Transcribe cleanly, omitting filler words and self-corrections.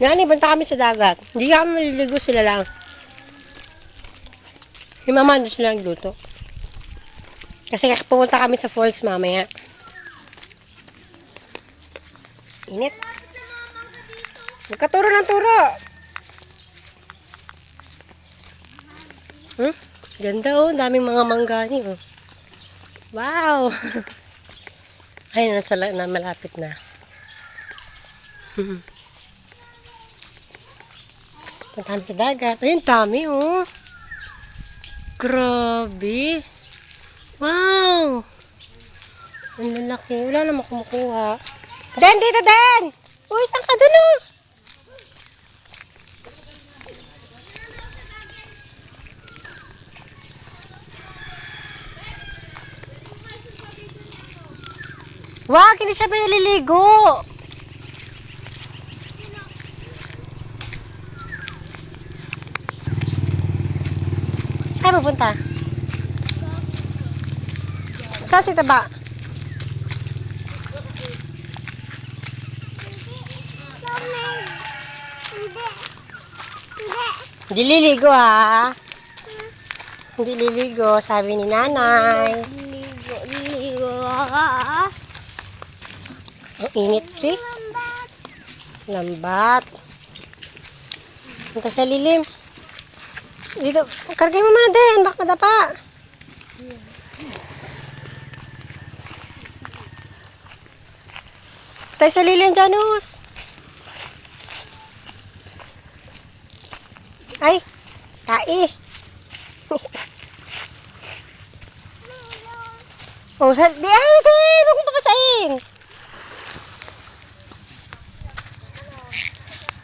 Yan, ibanta kami sa dagat. Hindi kami maliligo, sila lang. Yung mama, doon sila nagluto. Kasi pumunta kami sa falls mamaya. Init. Magkaturo ng turo. Ganda oh, daming mga manggani oh. Wow. Ay, na malapit na. Punta kami sa dagat. Ayun, dami oh. Grabe. Wow. Ang lalaki. Wala naman kumukuha. Den, dito, Den! Uy, saan ka dun oh? Wag, hindi siya naliligo. Saan pupunta? Saan si Taba? Hindi liligo ha. Hindi liligo, sabi ni nanay. Liligo. Ang init, Chris. Lambat. Punta sa lilim. Dito, kargay mo muna din, baka madapa. Tayo sa lilim, Janus. Ay, tai. Oh, di ay, huwag mo papasain.